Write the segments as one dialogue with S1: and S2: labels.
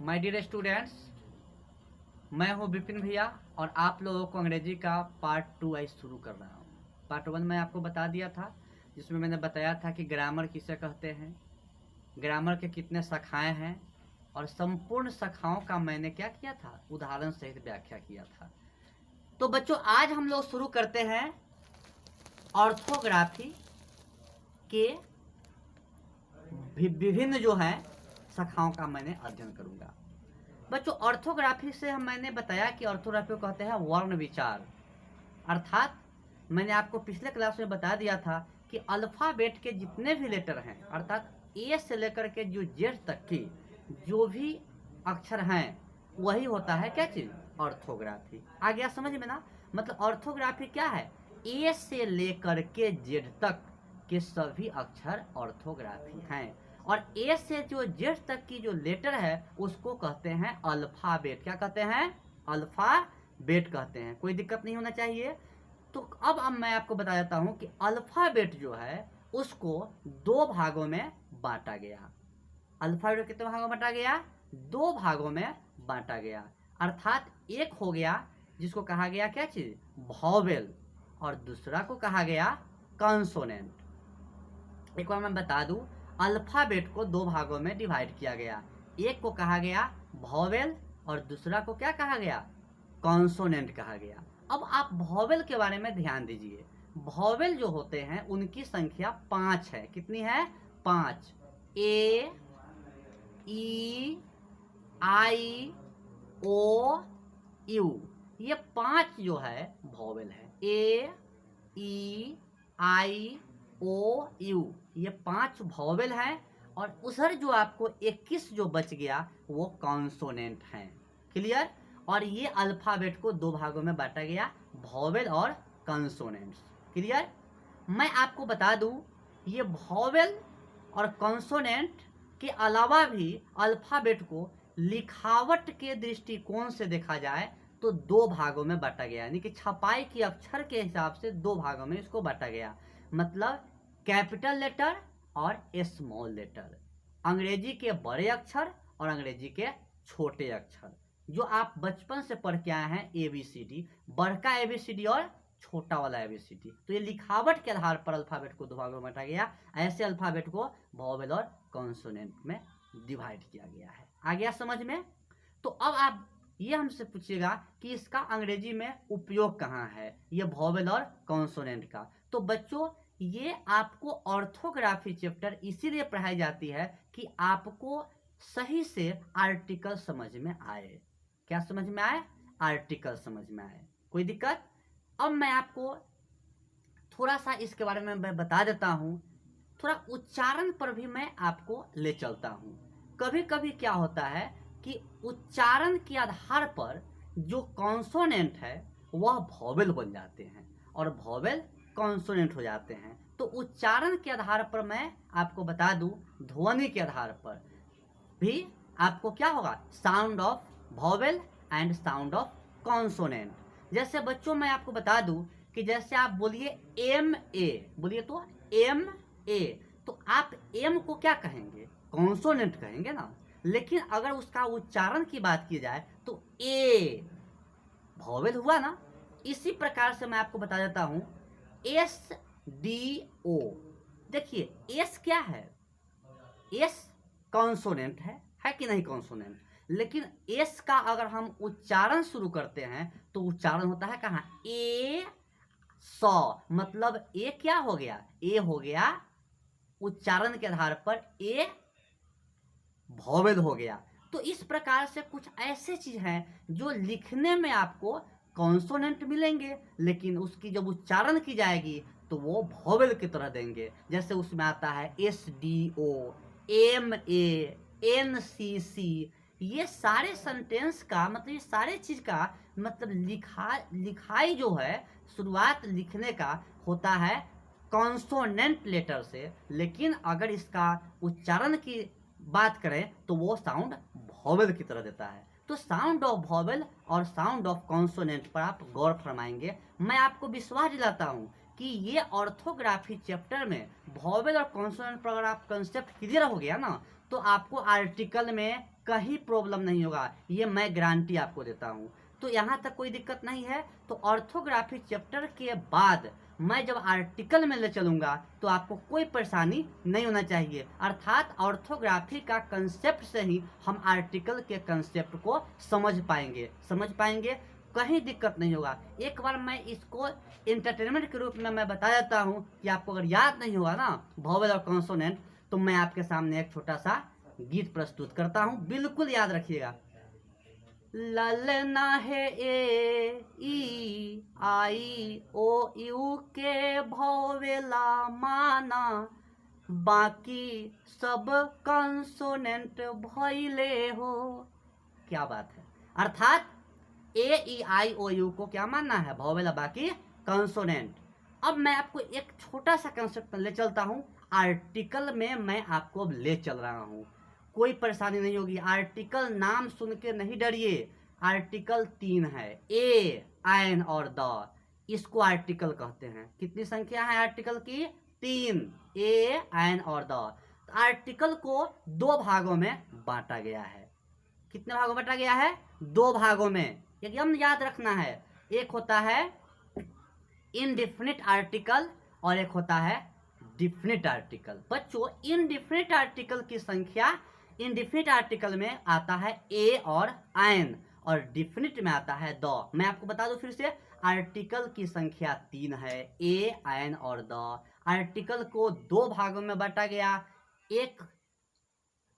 S1: My dear students, मैं हूं विपिन भैया और आप लोगों को अंग्रेजी का पार्ट 2 आज शुरू कर रहा हूं। पार्ट 1 में आपको बता दिया था, जिसमें मैंने बताया था कि ग्रामर किसे कहते हैं, ग्रामर के कितने शाखाएं हैं और संपूर्ण शाखाओं का मैंने क्या किया था, उदाहरण सहित व्याख्या किया था। तो बच्चों, आज हम लोग शुरू करते हैं ऑर्थोग्राफी के विभिन्न जो है शाखाओं का मैंने अध्ययन करूंगा। बच्चों, ऑर्थोग्राफी से मैंने बताया कि ऑर्थोग्राफी को कहते हैं वर्ण विचार। अर्थात मैंने आपको पिछले क्लास में बता दिया था कि अल्फाबेट के जितने भी लेटर हैं, अर्थात ए से लेकर के जो जेड तक की जो भी अक्षर हैं, वही होता है क्या चीज, ऑर्थोग्राफी। आ गया समझ में ना? मतलब ऑर्थोग्राफी क्या है, ए से लेकर के जेड तक के सभी अक्षर ऑर्थोग्राफी हैं। और ए से जो जेड तक की जो लेटर है उसको कहते हैं अल्फाबेट। क्या कहते हैं? अल्फाबेट कहते हैं। कोई दिक्कत नहीं होना चाहिए। तो अब मैं आपको बता देता हूं कि अल्फाबेट जो है उसको दो भागों में बांटा गया। अल्फाबेट कितने भागों में बांटा गया? दो भागों में बांटा गया। अर्थात एक हो गया जिसको कहा गया क्या चीज, वॉवेल, और दूसरा को कहा गया कॉन्सोनेंट। एक बार मैं बता दूं, अल्फाबेट को दो भागों में डिवाइड किया गया। एक को कहा गया वॉवेल और दूसरा को क्या कहा गया, कॉन्सोनेंट कहा गया। अब आप वॉवेल के बारे में ध्यान दीजिए। वॉवेल जो होते हैं उनकी संख्या 5 है। कितनी है? 5। ए, ई, आई, ओ, यू, ये 5 जो है वॉवेल है। ए, ई, आई, ओ, यू, ये 5 वॉवेल हैं। और उधर जो आपको 21 जो बच गया वो कॉन्सोनेंट हैं। क्लियर? और ये अल्फाबेट को दो भागों में बांटा गया, वॉवेल और कॉन्सोनेंट्स। क्लियर? मैं आपको बता दूं, ये वॉवेल और कॉन्सोनेंट के अलावा भी अल्फाबेट को लिखावट के दृष्टिकोण से देखा जाए तो दो भागों में बांटा गया, यानी कि छपाई की अक्षर के हिसाब से दो भागों में इसको बांटा गया। मतलब कैपिटल लेटर और स्मॉल लेटर, अंग्रेजी के बड़े अक्षर और अंग्रेजी के छोटे अक्षर, जो आप बचपन से पढ़ के आए हैं ABCD, बड़का ABCD और छोटा वाला ABCD। तो ये लिखावट के आधार पर अल्फाबेट को दो भागों में बांटा गया। ऐसे अल्फाबेट को वॉवेल और कॉन्सोनेंट में डिवाइड किया गया है। आ गया समझ में? तो अब आप ये हमसे पूछिएगा कि इसका अंग्रेजी में उपयोग कहाँ है, ये वॉवेल और कॉन्सोनेंट का। तो बच्चों, ये आपको ऑर्थोग्राफी चैप्टर इसीलिए पढ़ाई जाती है कि आपको सही से आर्टिकल समझ में आए। क्या समझ में आए? आर्टिकल समझ में आए। कोई दिक्कत? अब मैं आपको थोड़ा सा इसके बारे में मैं बता देता हूं, थोड़ा उच्चारण पर भी मैं आपको ले चलता हूं। कभी कभी क्या होता है कि उच्चारण के आधार पर जो कॉन्सोनेंट है वह वॉवेल बन जाते हैं और वॉवेल कॉन्सोनेंट हो जाते हैं। तो उच्चारण के आधार पर मैं आपको बता दूं, ध्वनि के आधार पर भी आपको क्या होगा, sound of vowel and sound of consonant. जैसे बच्चों मैं आपको बता दूं कि जैसे आप बोलिए एम ए, बोलिए तो एम ए, तो आप एम को क्या कहेंगे, कॉन्सोनेंट कहेंगे ना। लेकिन अगर उसका उच्चारण की बात की जाए तो ए वॉवेल हुआ ना। इसी प्रकार से मैं आपको बता देता हूं, एस डी ओ। देखिए एस क्या है, एस कॉन्सोनेंट है कि नहीं कॉन्सोनेंट। लेकिन एस का अगर हम उच्चारण शुरू करते हैं तो उच्चारण होता है कहाँ, ए सौ। मतलब ए क्या हो गया, ए हो गया उच्चारण के आधार पर ए वॉवेल हो गया। तो इस प्रकार से कुछ ऐसे चीज हैं जो लिखने में आपको कॉन्सोनेंट मिलेंगे, लेकिन उसकी जब उच्चारण की जाएगी तो वो वॉवेल की तरह देंगे। जैसे उसमें आता है SDO, MA, NCC। ये सारे सेंटेंस का मतलब, ये सारे चीज का मतलब लिखाई जो है, शुरुआत लिखने का होता है कॉन्सोनेंट लेटर से। लेकिन अगर इसका उच्चारण की बात करें तो वो साउंड वॉवेल की तरह देता है। तो साउंड ऑफ वॉवेल और साउंड ऑफ कॉन्सोनेंट पर आप गौर फरमाएंगे। मैं आपको विश्वास दिलाता हूं कि ये ऑर्थोग्राफी चैप्टर में वॉवेल और कॉन्सोनेंट पर अगर आप कंसेप्ट क्लियर हो गया ना, तो आपको आर्टिकल में कहीं प्रॉब्लम नहीं होगा, ये मैं गारंटी आपको देता हूँ। तो यहाँ तक कोई दिक्कत नहीं है। तो ऑर्थोग्राफी चैप्टर के बाद मैं जब आर्टिकल में ले चलूँगा तो आपको कोई परेशानी नहीं होना चाहिए, अर्थात ऑर्थोग्राफी का कंसेप्ट से ही हम आर्टिकल के कंसेप्ट को समझ पाएंगे, कहीं दिक्कत नहीं होगा। एक बार मैं इसको इंटरटेनमेंट के रूप में मैं बता देता हूँ कि आपको अगर याद नहीं होगा ना वोवेल और कॉन्सोनेंट, तो मैं आपके सामने एक छोटा सा गीत प्रस्तुत करता हूँ, बिल्कुल याद रखिएगा। ललना है ए ई आई ओ यू के भोवेला माना, बाकी सब कंसोनेंट भइले हो। क्या बात है, अर्थात ए ई आई ओ यू को क्या मानना है, भोवेला, बाकी कंसोनेंट। अब मैं आपको एक छोटा सा कंसेप्ट ले चलता हूँ, आर्टिकल में मैं आपको अब ले चल रहा हूँ, कोई परेशानी नहीं होगी। आर्टिकल नाम सुन के नहीं डरिए, आर्टिकल 3 है, ए, एन और द, इसको आर्टिकल कहते हैं। कितनी संख्या है आर्टिकल की, 3, ए, एन और द। आर्टिकल को 2 भागों में बांटा गया है। कितने भागों में बांटा गया है, 2 भागों में, एकदम याद रखना है। एक होता है इनडिफिनिट आर्टिकल और एक होता है डिफिनिट आर्टिकल। बच्चों, इनडिफिनिट आर्टिकल की संख्या, इनडिफिनिट आर्टिकल में आता है ए और एन, और डिफिनिट में आता है द। मैं आपको बता दूं फिर से, आर्टिकल की संख्या 3 है, ए, एन और द। आर्टिकल को 2 भागों में बांटा गया, एक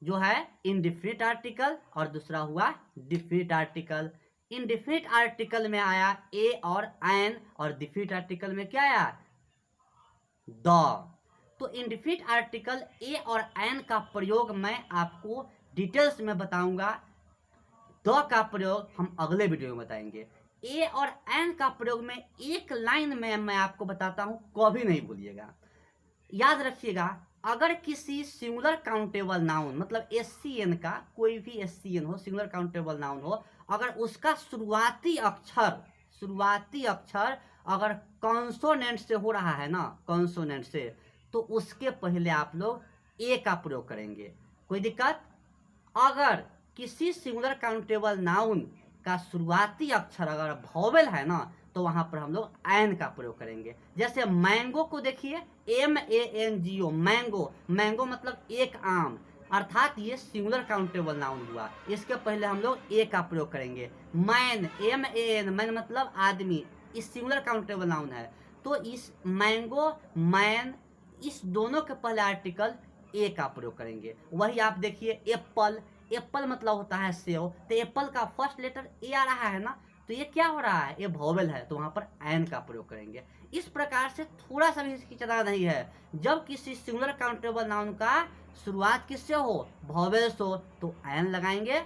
S1: जो है इनडिफिनिट आर्टिकल और दूसरा हुआ डिफिनिट आर्टिकल। इनडिफिनिट आर्टिकल में आया ए और एन, और डिफिनिट आर्टिकल में क्या आया, द। तो इनडिफिनिट आर्टिकल ए और एन का प्रयोग मैं आपको डिटेल्स में बताऊंगा, द का प्रयोग हम अगले वीडियो में बताएंगे। ए और एन का प्रयोग में एक लाइन में मैं आपको बताता हूं, कभी नहीं भूलिएगा, याद रखिएगा। अगर किसी सिंगुलर काउंटेबल नाउन, मतलब एससीएन का कोई भी एससीएन हो, सिंगुलर काउंटेबल नाउन हो, अगर उसका शुरुआती अक्षर अगर कॉन्सोनेंट से हो रहा है ना, कॉन्सोनेंट से, तो उसके पहले आप लोग ए का प्रयोग करेंगे, कोई दिक्कत। अगर किसी सिंगुलर काउंटेबल नाउन का शुरुआती अक्षर अगर वोवेल है ना, तो वहां पर हम लोग एन का प्रयोग करेंगे। जैसे मैंगो को देखिए, MANGO, मैंगो, मैंगो मतलब एक आम, अर्थात ये सिंगुलर काउंटेबल नाउन हुआ, इसके पहले हम लोग ए का प्रयोग करेंगे। मैन, MAN, मैन मतलब आदमी, इस सिंगुलर काउंटेबल नाउन है, तो इस मैंगो, मैन, इस दोनों के पहले आर्टिकल ए का प्रयोग करेंगे। वही आप देखिए एप्पल, एप्पल मतलब होता है सेव, तो एप्पल का फर्स्ट लेटर ए आ रहा है ना, तो ये क्या हो रहा है, ये वोवेल है, तो वहां पर एन का प्रयोग करेंगे। इस प्रकार से थोड़ा सा भी हिचकिचाना नहीं है, जब किसी सिंगुलर काउंटेबल नाउन का शुरुआत किससे हो, वोवेल से हो, तो एन लगाएंगे,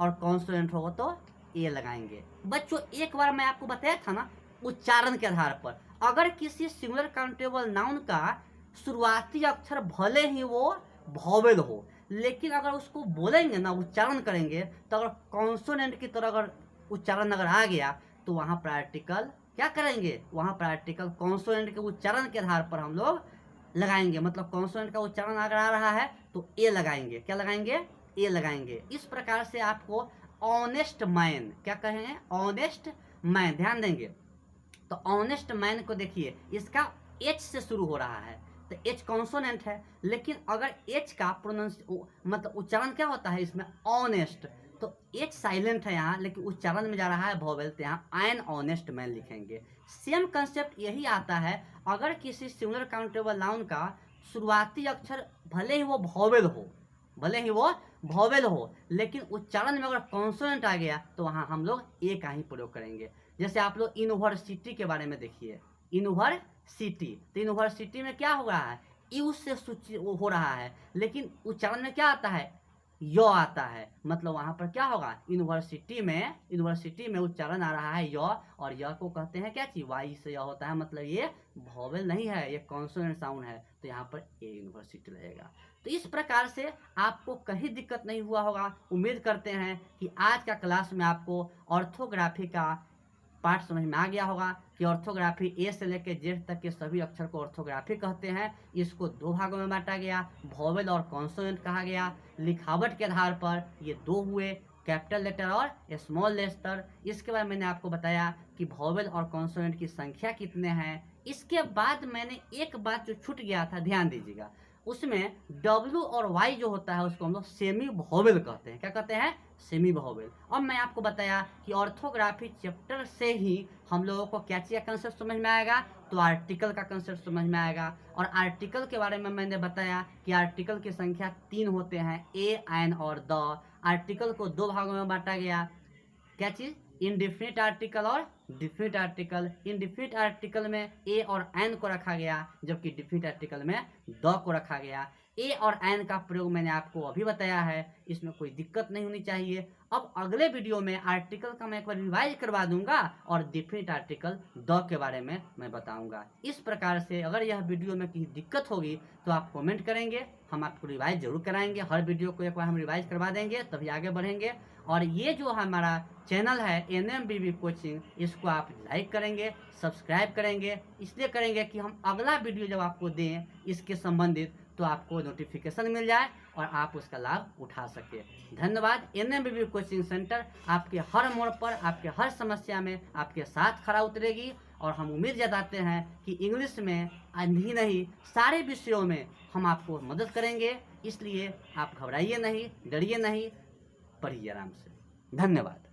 S1: और कॉन्सोनेंट हो तो ए लगाएंगे। बच्चों, एक बार मैं आपको बताया था ना, उच्चारण के आधार पर अगर किसी सिंगुलर काउंटेबल नाउन का शुरुआती अक्षर भले ही वो वोवेल हो, लेकिन अगर उसको बोलेंगे ना, उच्चारण करेंगे, तो अगर कॉन्सोनेंट की तरह अगर उच्चारण अगर आ गया, तो वहां पर आर्टिकल क्या करेंगे, वहां पर आर्टिकल कॉन्सोनेंट के उच्चारण के आधार पर हम लोग लगाएंगे। मतलब कॉन्सोनेंट का उच्चारण अगर आ रहा है तो ए लगाएंगे, क्या लगाएंगे, ए लगाएंगे। इस प्रकार से आपको ऑनेस्ट मैन, क्या कहेंगे, ऑनेस्ट मैन, ध्यान देंगे। तो ऑनेस्ट मैन को देखिए, इसका एच से शुरू हो रहा है, तो एच कॉन्सोनेंट है, लेकिन अगर एच का मतलब उच्चारण क्या होता है इसमें, ऑनेस्ट, तो एच साइलेंट है यहाँ, लेकिन उच्चारण में जा रहा है वोवेल, तो यहाँ एन ऑनेस्ट मैन लिखेंगे। सेम कंसेप्ट यही आता है, अगर किसी सिंगुलर काउंटेबल नाउन का शुरुआती अक्षर भले ही वो वोवेल हो, लेकिन उच्चारण में अगर कॉन्सोनेंट आ गया, तो वहाँ हम लोग ए का ही प्रयोग करेंगे। जैसे आप लोग यूनिवर्सिटी के बारे में देखिए, यूनिवर्सिटी, तो यूनिवर्सिटी में क्या हो रहा है, यू से हो रहा है, लेकिन उच्चारण में क्या आता है, यो आता है, मतलब वहां पर क्या होगा, यूनिवर्सिटी में उच्चारण आ रहा है यो, और य को कहते हैं क्या चीज, वाई से यह होता है, मतलब ये वोवेल नहीं है, ये कॉन्सोनेंट साउंड है, तो यहाँ पर ए यूनिवर्सिटी लगेगा। तो इस प्रकार से आपको कहीं दिक्कत नहीं हुआ होगा। उम्मीद करते हैं कि आज का क्लास में आपको ऑर्थोग्राफी का पार्ट समझ में आ गया होगा कि ऑर्थोग्राफी ए से लेकर जेड तक के सभी अक्षर को ऑर्थोग्राफी कहते हैं। इसको दो भागों में बांटा गया, वॉवेल और कॉन्सोनेंट कहा गया। लिखावट के आधार पर ये दो हुए, कैपिटल लेटर और स्मॉल लेटर। इसके बाद मैंने आपको बताया कि वॉवेल और कॉन्सोनेंट की संख्या कितने हैं। इसके बाद मैंने एक बात जो छूट गया था, ध्यान दीजिएगा, उसमें W और Y जो होता है उसको हम लोग सेमी वॉवेल कहते हैं। क्या कहते हैं? Semi vowel. अब मैं आपको बताया कि ऑर्थोग्राफी चैप्टर से ही हम लोगों को क्या चीज़ का कंसेप्ट समझ में आएगा, तो आर्टिकल का कंसेप्ट समझ में आएगा। और आर्टिकल के बारे में मैंने बताया कि आर्टिकल की संख्या 3 होते हैं, ए, एन और द। आर्टिकल को दो भागों में बांटा गया, क्या चीज़? इनडिफिनिट आर्टिकल और डिफिनिट आर्टिकल। इनडिफिनिट आर्टिकल में ए और एन को रखा गया, जबकि डिफिनिट आर्टिकल में द को रखा गया। ए और एन का प्रयोग मैंने आपको अभी बताया है, इसमें कोई दिक्कत नहीं होनी चाहिए। अब अगले वीडियो में आर्टिकल का मैं एक बार रिवाइज करवा दूंगा और डिफिनिट आर्टिकल द के बारे में मैं बताऊंगा। इस प्रकार से अगर यह वीडियो में किसी दिक्कत होगी तो आप कमेंट करेंगे, हम आपको रिवाइज जरूर कराएंगे। हर वीडियो को एक बार हम रिवाइज करवा देंगे, तभी आगे बढ़ेंगे। और ये जो हमारा चैनल है NMBB कोचिंग, इसको आप लाइक करेंगे, सब्सक्राइब करेंगे। इसलिए करेंगे कि हम अगला वीडियो जब आपको दें इसके संबंधित, तो आपको नोटिफिकेशन मिल जाए और आप उसका लाभ उठा सके। धन्यवाद। NMBB कोचिंग सेंटर आपके हर मोड़ पर, आपके हर समस्या में आपके साथ खड़ा उतरेगी। और हम उम्मीद जताते हैं कि इंग्लिश में ही नहीं, सारे विषयों में हम आपको मदद करेंगे। इसलिए आप घबराइए नहीं, डरिए नहीं, पढ़िए आराम से। धन्यवाद।